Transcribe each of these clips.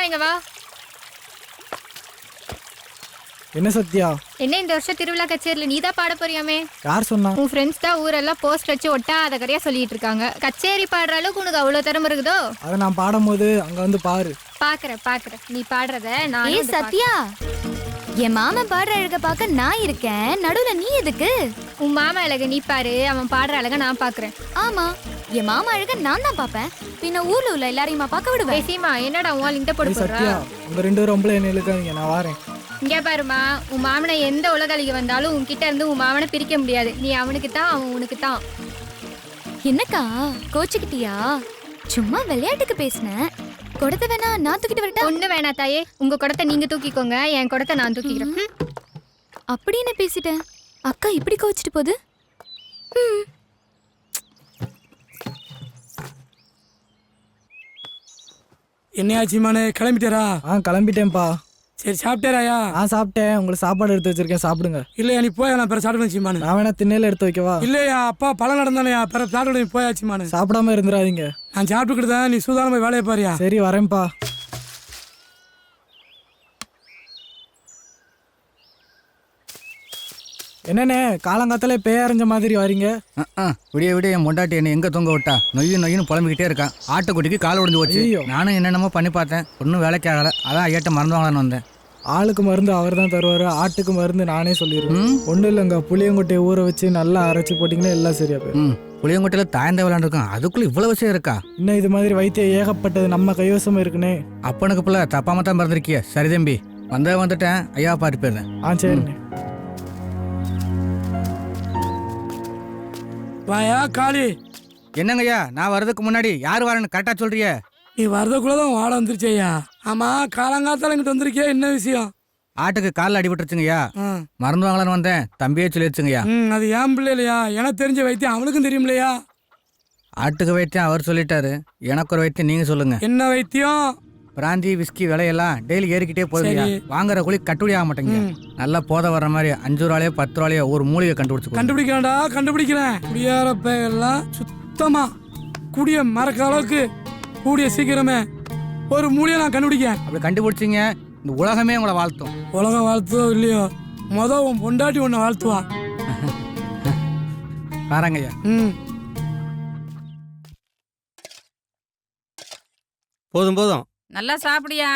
இங்க வா. என்ன சத்யா? என்ன இந்த வருஷம் திருவிழா கச்சேரியில நீ தான் பாட போறியாமே? யார் சொன்னா? உன் ஃப்ரெண்ட்ஸ் தான் ஊரெல்லாம் போஸ்ட் வச்சு ஒட்டாத கரையா சொல்லிட்டு இருக்காங்க. கச்சேரி பாடுற அளவுக்கு உனக்கு அவ்வளவு திறமை இருக்குதோ? அதை நான் பாடும்போது அங்க வந்து பாரு. பாக்குறேன் நீ பாடுறத நான். ஏய் சத்யா, என் மாமன் பாடுற அழக பார்க்க நான் இருக்கேன், நடுவுல நீ எதுக்கு? உன் மாமா அழக நீ பாரு, அவன் பாடுற அழக நான் பாக்குறேன். ஆமா, என் மாமா அழக நான் தான் பாப்பேன், பின்ன ஊர்ல உள்ள எல்லாரையுமா பார்க்க விடுவேன்? சீமா என்னடா உன் லிங்க போட்டு சத்யா, உங்க ரெண்டு பேரும் ரொம்ப என்ன இழுக்காதீங்க, நான் வாரேன். இங்க பாருமா, உன் மாமனை எந்த உலகாளிக்கு வந்தாலும் உன்கிட்ட இருந்து உன் மாமனை பிரிக்க முடியாது. நீ அவனுக்கு தான், அவன் உனக்கு தான். என்னக்கா கோச்சுக்கிட்டியா? சும்மா விளையாட்டுக்கு பேசினேன். குடத்தை வேணா நான் தூக்கிட்டு வரட்டா? ஒண்ணு வேணா தாயே, உங்க குடத்தை நீங்க தூக்கிக்கோங்க, என் குடத்தை நான் தூக்கிக்கிறேன். அப்படி என்ன பேசிட்டேன்? அக்கா இப்படி கோச்சிட்டு போகுது. என்னையாச்சுமானே கிளம்பிட்டாரா? கிளம்பிட்டேன்ப்பா. சரி சாப்பிட்டாராயா? சாப்பிட்டேன். உங்களுக்கு சாப்பாடு எடுத்து வச்சிருக்கேன், சாப்பிடுங்க. இல்லையா நீ போயா, நான் பிற சாப்பிடுச்சுமானு. நான் வேணா திண்ணையில எடுத்து வைக்கவா? இல்லையா அப்பா பழம் நடந்தானயா, பிற சாப்பிட நீ போயாச்சுமானு. சாப்பிடாம இருந்துடாதீங்க. நான் சாப்பிட்டுக்கிட்டுதான், நீ சூதானமா வேலையை பாரியா. சரி வரேன்ப்பா. என்னண்ணே காலங்காத்தால பேய அரைஞ்ச மாதிரி வரீங்க? விடிய விடிய என் மொண்டாட்டி என்ன எங்க தொங்க விட்டா நொய்யும் புலம்பிக்கிட்டே இருக்கான். ஆட்டுக்குட்டிக்கு கால் உடைஞ்சு போச்சு. நானும் என்னென்னமோ பண்ணி பார்த்தேன், ஒன்றும் வேலைக்கு ஆகலை. அதான் ஐயாட்ட மறந்துவாங்களான்னு வந்தேன். ஆளுக்கு மருந்து அவர் தான் தருவாரு, ஆட்டுக்கு மருந்து நானே சொல்லிடுவேன். ஒன்றும் இல்லைங்க, புளியங்கொட்டையை ஊற வச்சு நல்லா அரைச்சி போட்டிங்கன்னா எல்லாம் சரியா போயிடும். புளியங்கொட்டையில் தாய்ந்த விளையாண்டுருக்கான், அதுக்குள்ள இவ்வளவு விஷயம் இருக்கா? இன்னும் இது மாதிரி வைத்தியம் ஏகப்பட்டது நம்ம கைவசம் இருக்குனே. அப்பனுக்கு பிள்ளை தப்பாம தான் பிறந்திருக்கிய. சரி தம்பி, வந்துட்டேன், ஐயா பாட்டு போயிருந்தேன். சரிண்ணே. வாயா காளி. என்னங்கய்யா, நான் வர்றதுக்கு முன்னாடி யார் வரேன்னு கரெக்டா சொல்றிய? நீ வர்றதுக்குள்ளதான் வாட வந்துருச்சையா. ஆமா, காலங்காத்தால இங்கிட்டு வந்திருக்கியா, என்ன விஷயம்? ஆட்டுக்கு காலில் அடிபட்டுருச்சுங்கய்யா, மறந்து வாங்கலான்னு வந்தேன். தம்பியே சொல்லிடுச்சுங்கய்யா. அது ஏன் பிள்ளை இல்லையா, எனக்கு தெரிஞ்ச வைத்தியம் அவனுக்கும் தெரியுமில்லையா? ஆட்டுக்கு வைத்தியம் அவர் சொல்லிட்டாரு, எனக்கு ஒரு வைத்தியம் நீங்க சொல்லுங்க. என்ன வைத்தியம்? பிராந்தி விஸ்கி விலையெல்லாம் டெய்லி ஏறிக்கிட்டே போகுதுங்க. வாங்குற கூலி கட்டுப்படி ஆக மாட்டேங்க. நல்லா போத வர்ற மாதிரி 5 ரூபாயோ 10 ரூபாயோ ஒரு மூலிகை கண்டுபிடிக்கிறேன்டா, கண்டுபிடிக்கிறேன். குடியாரப்ப எல்லாம் சுத்தமா குடிய மறக்க அளவுக்கு கூடிய சீக்கிரமே ஒரு மூலிகை நான் கண்டுபிடிக்கேன். அப்படி கண்டுபிடிச்சிங்க, இந்த உலகமே உங்களை வாழ்த்தும். உலகம் வாழ்த்துதோ இல்லையோ, உன் பொண்டாட்டி உன்னை வாழ்த்துவா. பாருங்கய்யா. போதும் நல்லா சாப்பிடியா.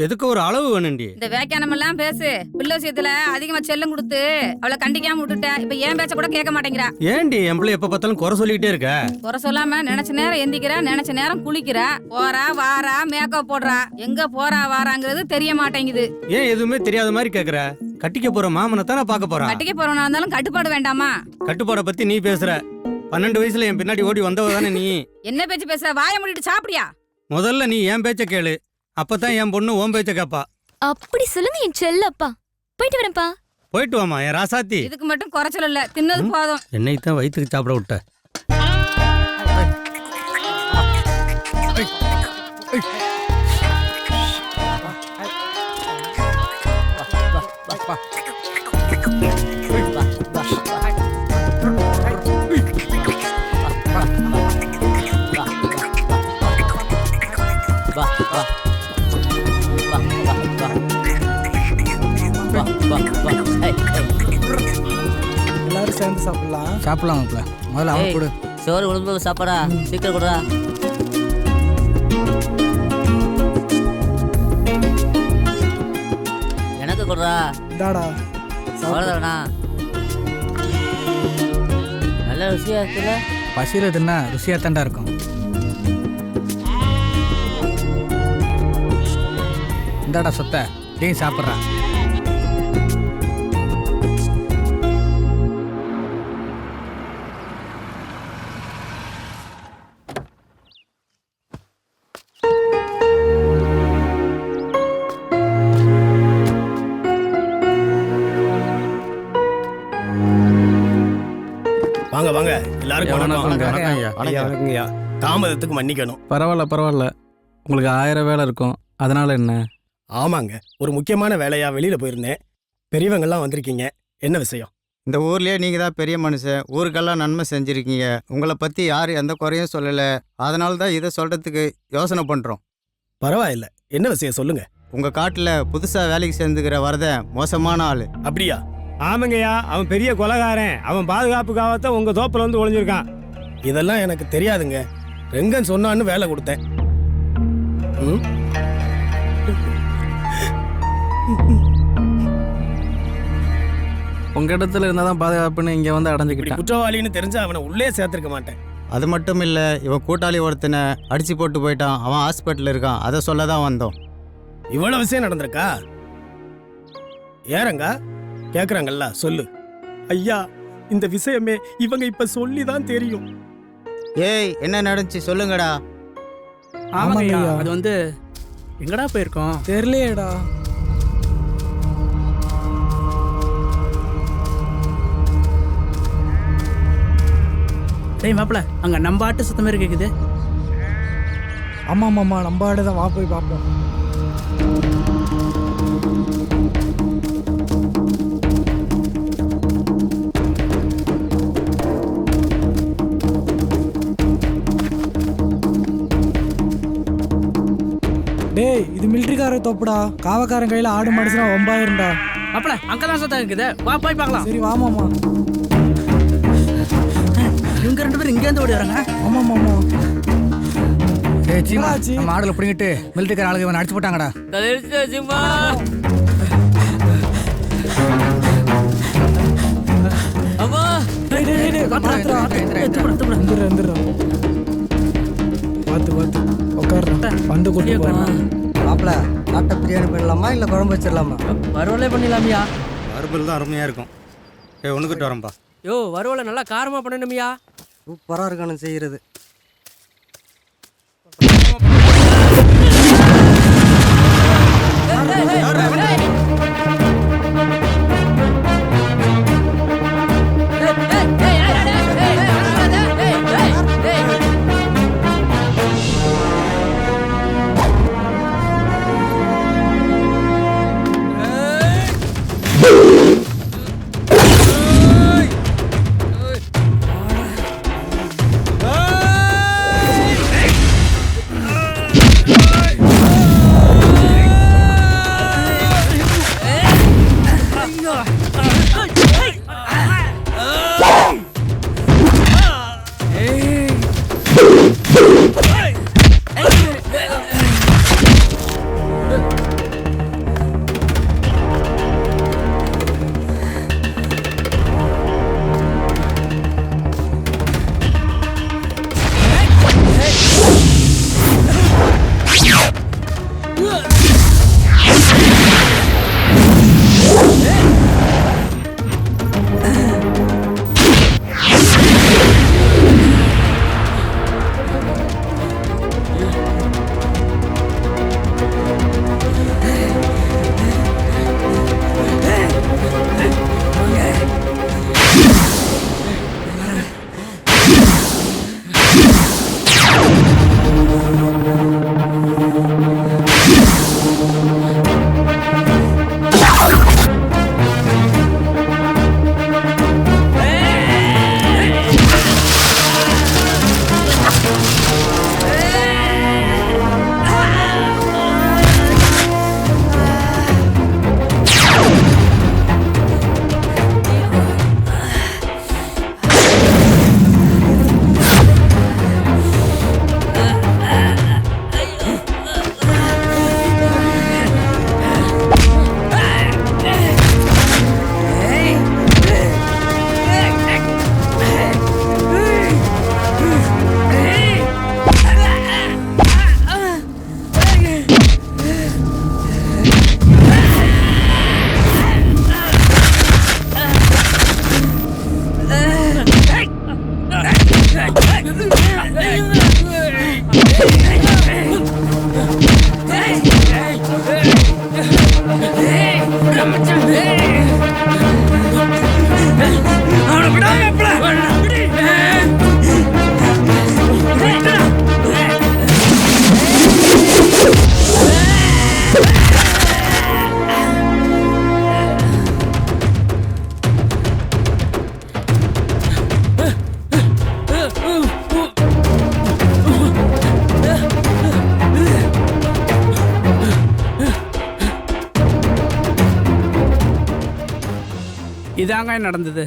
எதுக்கு ஒரு அளவு வேணுண்டி? இந்த வேக்கானம் எல்லாம் பேசு. பிள்ளை விஷயத்துல அதிகமா செல்லம் கொடுத்து அவளை கண்டிக்காம விட்டுட்டேன். இப்ப ஏன் பேச்ச கூட கேட்க மாட்டேங்கிறா. ஏண்டி என் பிள்ளை எப்ப பார்த்தாலும் குறை சொல்லிக்கிட்டே இருக்க? குறை சொல்லாம நினைச்ச நேரம் எந்திக்கிறா, நினைச்ச நேரம் குளிக்கிறா, போறா வாரா, மேக்கப் போடுறா. எங்க போறா வாராங்கிறது தெரிய மாட்டேங்குது. ஏன் எதுவுமே தெரியாத மாதிரி கேக்குற? கட்டிக்க போற மாமனை தானே பார்க்க போறா. கட்டிக்க போறவனா இருந்தாலும் கட்டுப்பாடு வேண்டாமா? கட்டுப்பாட பத்தி நீ பேசுற. 12 வயசுல என் பின்னாடி ஓடி வந்தவ தானே நீ. என்ன பேச்சு பேசுற? வாய மூடிட்டு சாப்பிடியா. முதல்ல நீ என் பேச்ச கேளு, அப்பதான் என் பொண்ணு உன் பேச்ச கேப்பா. அப்படி சொல்லுங்க என் செல்லப்பா. போயிட்டு வரேன்ப்பா. போயிட்டு வாமா என் ராசாத்தி. இதுக்கு மட்டும் குறைச்சல் இல்ல, தின்னது போதும். என்னைத்தான் வயிற்றுக்கு சாப்பிட விட்ட. எல்லாரும் சேர்ந்து சாப்பிடலாம். முதல்ல அவன் கொடு. சோறு உடம்பு சாப்பாடா, சீக்கிரம் கொடுடா. எனக்கு கொடுறா. இந்தாடா. அவ்வளோதானா? நல்ல ருசியா இருக்குல்ல? பசியில தின்னா ருசியா தாண்டா இருக்கும். இந்தாடா சொத்த, நீ சாப்பிட்றா. வாங்க எல்லாரும் தாமதத்துக்கு மன்னிக்கணும். பரவாயில்ல, உங்களுக்கு 1000 வேலை இருக்கும், அதனால என்ன? ஆமாங்க, ஒரு முக்கியமான வேலையா வெளியில போயிருந்தேன். பெரியவங்கெல்லாம் வந்திருக்கீங்க, என்ன விஷயம்? இந்த ஊர்லயே நீங்க தான் பெரிய மனுஷன், ஊருக்கெல்லாம் நன்மை செஞ்சிருக்கீங்க. உங்களை பத்தி யாரும் எந்த குறையும் சொல்லல, அதனால தான் இதை சொல்றதுக்கு யோசனை பண்றோம். பரவாயில்ல, என்ன விஷயம் சொல்லுங்க. உங்கள் காட்டில் புதுசாக வேலைக்கு சேர்ந்துக்கிற வரத மோசமான ஆள். அப்படியா? ஆமாங்கய்யா, அவன் பெரிய கொலைகாரன். அவன் பாதுகாப்புக்காகத்தான் உங்கள் தோப்பில் வந்து ஒளிஞ்சிருக்கான். இதெல்லாம் எனக்கு தெரியாதுங்க. ரெங்கன் சொன்னான்னு வேலை கொடுத்தேன். ம்? உங்க இடத்துல இருந்தால் தான் பாதுகாப்புன்னு இங்கே வந்து இப்படி அடைஞ்சிக்கிட்டேன். குற்றவாளின்னு தெரிஞ்சு அவனை உள்ளே சேர்த்திருக்க மாட்டேன். அது மட்டும் இல்லை, இவன் கூட்டாளி ஒருத்தனை அடித்து போட்டு போயிட்டான். அவன் ஹாஸ்பிட்டலில் இருக்கான். அதை சொல்ல தான் வந்தோம். இவ்வளவு விஷயம் நடந்திருக்கா? ஏறங்க கேக்குறாங்கல்ல, சொல்லு. ஐயா, இந்த விஷயமே இவங்க இப்ப சொல்லி தான் தெரியும். ஏய், என்ன நடந்துச்சு சொல்லுங்கடா. ஆமாங்கய்யா. அது வந்து எங்கடா போயிருக்கோம்? தெரியலையேடா. டேய் மாப்பிள, அங்க நம்ம ஆட்டு சத்தம் மாதிரி கேக்குது. ஆமா மாமா, நம்ம ஆடு தான். வா போய் பார்ப்போம். டேய், இது மிலிட்டரிக்கார தோப்புடா. காவக்காரன் கையில ஆடு மாடுச்சுனா ஒம்பாயிரும்டா. மாப்பிள, அங்கதான் சத்தம் இருக்குது. வா போய் பார்க்கலாம். சரி வா மாமா. இவங்க 2 பேரும் இங்க இருந்து ஓடி வராங்க. ஆமா மாமா. ஏய் சீமா, என்னாச்சு? நம்ம ஆடுல பிடிங்கிட்டு மிலிட்டரிக்கார ஆளுங்க இவன் அடிச்சு போட்டாங்கடா. தலையெடுத்து சிம்மா. அம்மா. டேய் டேய் டேய், பாத்துடா. எந்திரா எந்திரா. பாத்து உட்கார்றா. வந்து கொண்டு போ. மாப்பிள, ஆட்டை பிரியாணி பண்ணலாமா இல்லை குழம்பு வச்சிடலாமா? வறுவலே பண்ணிடலாமியா? வறுபல் தான் அருமையாக இருக்கும். ஏய், ஒன்றுக்கிட்டு வரேன்ப்பா. யோ, வறுவலை நல்லா காரமா பண்ணணுமியா? சூப்பராக இருக்கணும் செய்கிறது. இதாங்க நடந்தது.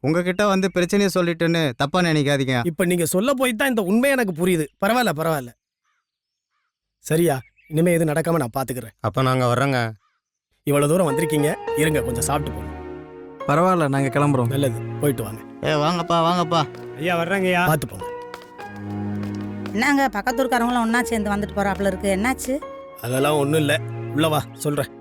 உங்ககிட்ட வந்து பிரச்சனையை சொல்லிட்டுன்னு தப்பா நினைக்காதீங்க. இப்ப நீங்க சொல்ல போய் தான் இந்த உண்மை எனக்கு புரியுது. பரவாயில்ல. சரியா, இனிமே எதுவும் நடக்காம நான் பாத்துக்கிறேன். அப்ப நாங்க வர்றோங்க. இவ்வளவு தூரம் வந்திருக்கீங்க, இருங்க கொஞ்சம் சாப்பிட்டு போங்க. பரவாயில்ல, நாங்கள் கிளம்புறோம். நல்லது, போயிட்டு வாங்க. வாங்கப்பா. ஐயா வர்றேங்கய்யா. பார்த்து போங்க. என்னங்க பக்கத்தூர்காரங்களும் ஒன்றா சேர்ந்து வந்துட்டு போகிறாப்புல இருக்கு, என்னாச்சு? அதெல்லாம் ஒன்றும் இல்லை, உள்ள வா சொல்கிறேன்.